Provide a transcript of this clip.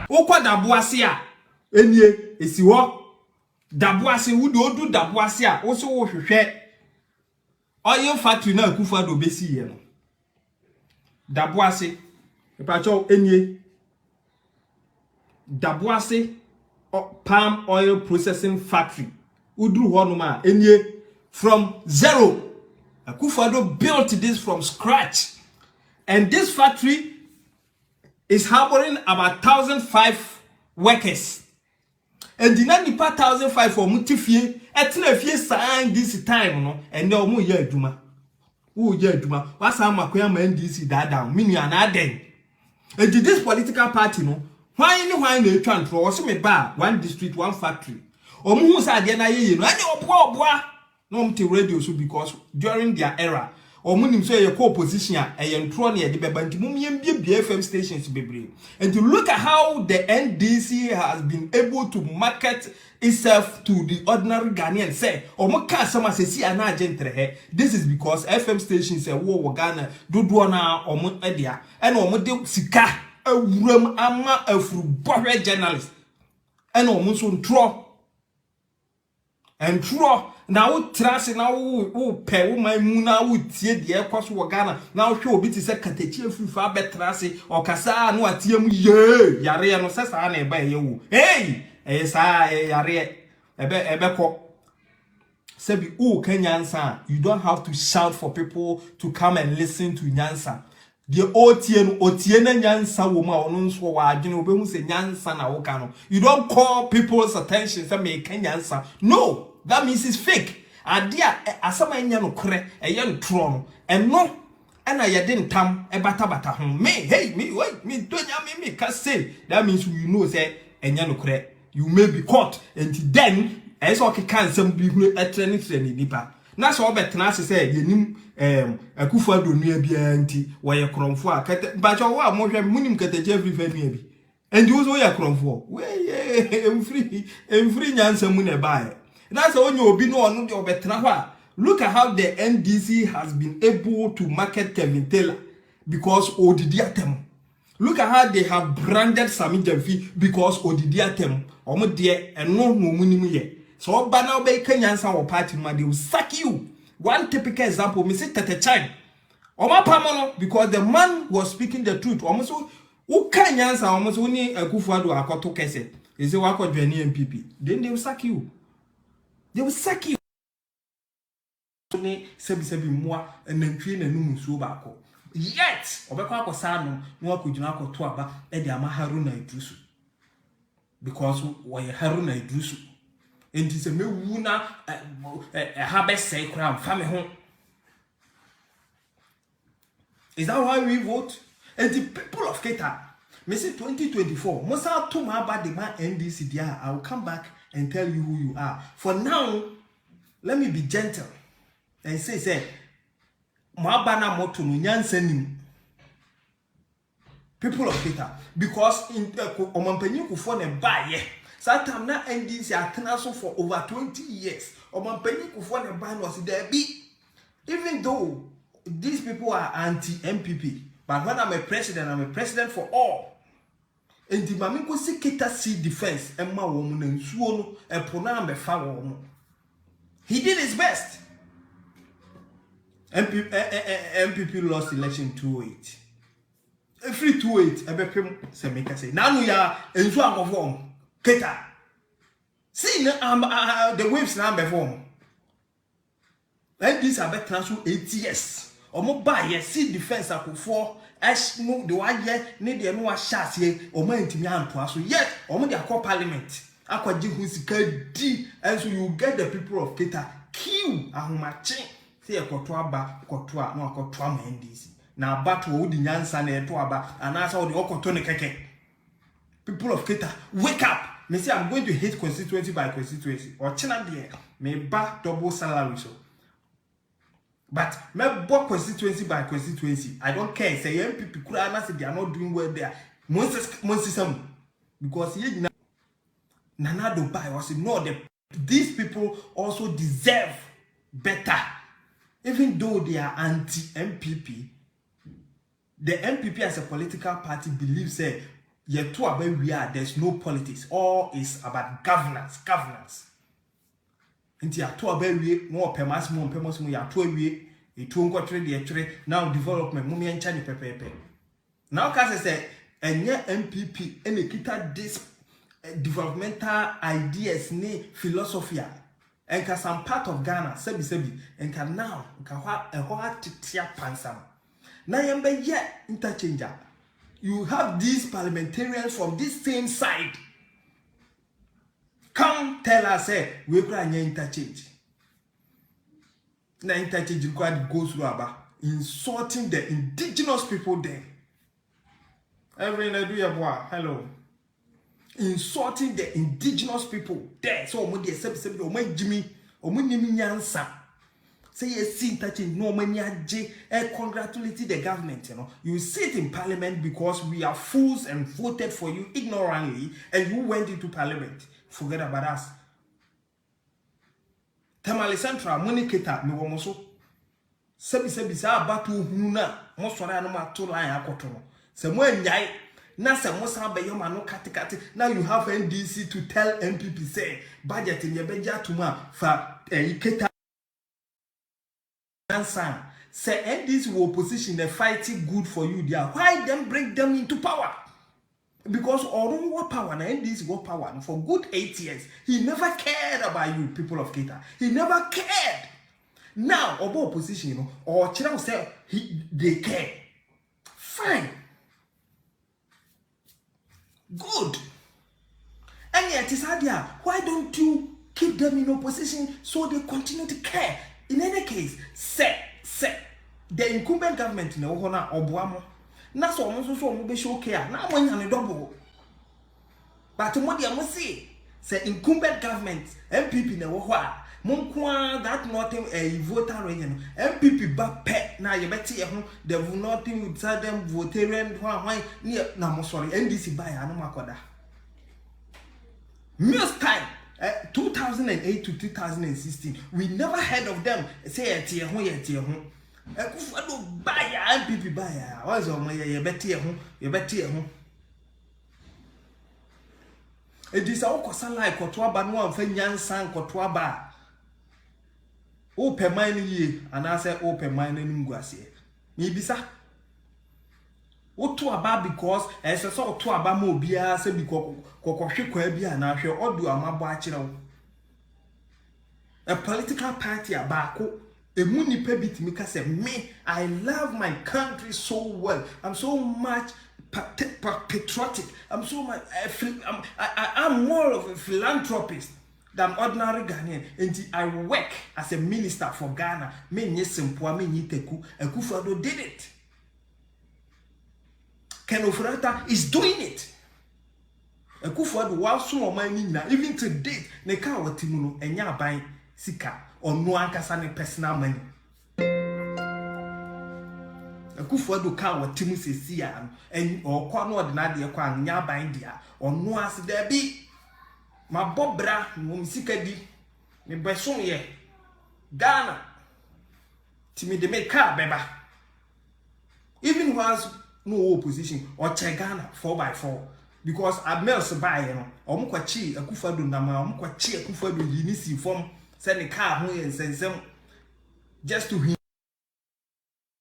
Okwa Daboasi a enye esi ho Daboasi wudo Daboasi a wo so wo hwehwe oil factory na Akufo-Addo besi ye no Daboasi epacho enye Daboasi palm oil processing factory udru ho no ma enye from zero. Akufo-Addo built this from scratch, and this factory is harboring about 1,005 workers. And the 1,005 for mutifie, etna fie sign this time no, and no mu ye adwuma. Wo ye adwuma. What's am akoya ma NDC that down? Mini anaden. And this political party no, why na etwa ntro wo se me ba one district one factory. Omu hu sa de na ye no, anya oboa. No mti radio so because during their era omunim so ye co-opposition e ntro na ye de beba nti mumyem bie FM stations bebre. And to look at how the NDC has been able to market itself to the ordinary Ghanaian, say omo ka sama se si ana agentre he. This is because FM stations say wo Ghana dodo na omo edia e na omo de sika awuram ama afuru bohwe journalist e na omo so ntro na wo trase na wo pe wo man mu na wo tie de ekoso wo Ghana na wo hwe obi ti se katachi afufa betrase okasa na watie mu ye yare no se sa na eba ye wo hey sa yare ebe ko sebi o kanyansa. You don't have to shout for people to come and listen to nyansa. The otie na nyansa wo ma ono nso wa adwene obehu se nyansa na wo ka no. You don't call people's attention say me kanyansa. No, that means it's fake. Adia asama enya no kre eye ntro no eno ena ye de ntam e bata ho me wait me donya me ka say. That means you know say enya no kre. You may be caught and then as okay can some be training nipa na so obetena say yenim Akufo-Addo nua bia nti woye kromfo a ba cho wa mo hwe munim kataje every fa nua bi and you so ye kromfo we free nyansa mu na bae. That's only obi no onu de obetena ho a. Look at how the NDC has been able to market Kevin Taylor because odidi atem. Look at how they have branded Sami Jamfi because odidi atem. Omo de eno no munim ye. So oba na oba ikanyansa wo party ma they will sack you. One typical example, me say Tete Chang. Oma pamono because the man was speaking the truth. Omo so ukanyansa omo so ni Akufo-Addo akoto kese. They say wako join MPP. Then they will sack you. They will sack you. Sebi moi nantwie na num nsuo ba ko. Yet obekwa akosa no na wakojina akoto aba e de ama Haruna Idrisu. Because we Haruna Idrisu. And it's a me wuna habe say kram fame ho. Is that why we vote? And the people of Keta, me say 2024, Mosa to my bad the man NDC dia. I will come back and tell you who you are. For now, let me be gentle and say Mabana moto no nyansanim. People of Keta, because in Omampanyi Kufo ne baye. Satam na NDC atena for over 20 years. Omampanyi Kufo ne ban was there be. Even though these people are anti-MPP, but when I'm a president for all. And the Maminko Seketa see defense, Emma woman and Suono, and Pona Mefa woman. He did his best. MPP lost election 2-8. Every 2-8, Ebepim Semeka say, now we are in Swam of home. Keta. See, the waves now before. And these are better than 8 years. Or more by see defense up for as no the one yet need the no shots here or man to me and so yet or the call parliament. Aqua Jihusika D and so you get the people of Keta kill a matching. See a cotua ba cotua no cotua NDC. Now battle the Yansan and Tuaba and that's how the Okotone Keke. People of Keta, wake up! Me say I'm going to hate constituency by constituency or china there may back double salary so. But me book constituency by constituency. I don't care. Say MPP Kurana say they are not doing well there. Monsisam because ye Nana Dubai was no these people also deserve better. Even though they are anti-MPP, the MPP as a political party believes Yet to about we are, there's no politics. All is about governance. Inti ya to about we more permas mo ya to we e to nko trade now development mo me ncha ni pepepe. Now case say enye MPP ene kita this developmental ideas ni philosophy and can some part of Ghana sebi and can now can what titia pansam. Now yembe ye interchanger. You have these parliamentarians from this same side. Come tell us, say, we can interchange. Now interchange required goes through insulting the indigenous people there. Everyone do your boy. Hello. Insulting the indigenous people there. So omudi sebi omwe Jimmy omuni nyansa. Say yes, interchange no money congratulate the government, you know. You sit in parliament because we are fools and voted for you ignorantly, and you went into parliament. Forget about us. Tamale Central, money keta me womoso. Sebi sa abatu huna mo sora no ma to line akoto. Se mo nyai na se mo sa be yoma no kati. Now you have NDC to tell MPP say budget in yebeja tuma fa keta answer. Say NDC will position the fighting good for you there. Why then bring them into power? Because although what power and NDC what power and for good 8 years, he never cared about you, people of Keita. He never cared. Now, about opposition, you know, or Chira say they care. Fine. Good. And yet it's hard here. Why don't you keep them in opposition so they continue to care? In any case, say the incumbent government in Ohana Obuamo. Na so mo be show care. Na mo nya double. But mo dia mo say incumbent government MPP na wo ho a mo nko that nothing a voter region MPP ba pe na ye beti e ho there will nothing with them votarian hwan na mo sorry NDC ba ya no makoda. Most time 2008 to 2016, we never heard of them say tie ho. Ekufado baya MPP baya. What's on ye beti e ho. Edisa okosa like kotoa ba no amfa nyansan kotoa ba. O pe man ye anase o pe man nim guase. Me bisa. O to aba because ese so to aba ma obia se bi kokohwe kwa bia na hwe odu amabo a kire wo. A political party abako emu nipa bitimi ka se me I love my country so well. I'm so much patriotic. I'm so much I'm more of a philanthropist than ordinary Ghanaian. And I work as a minister for Ghana. Me nyesempoa me nyiteku Akufo-Addo did it. Ken Ofori-Atta is doing it. Akufo-Addo wa so o man ni na even to date ne ka watimu no enya aban sika ono ankasa ne personal money. Akufo-Addo ka watimu sesi ya en okwa no ordinary de kwa anya aban dia ono ase da bi mabobra no sika di me beso ye Ghana timi de me ka beba even was no opposition or Ghana 4x4 because Admels buy you know omukwachi Akufo-Addo nama omukwachi Akufo-Addo yinisi form send the car ho yen sensem just to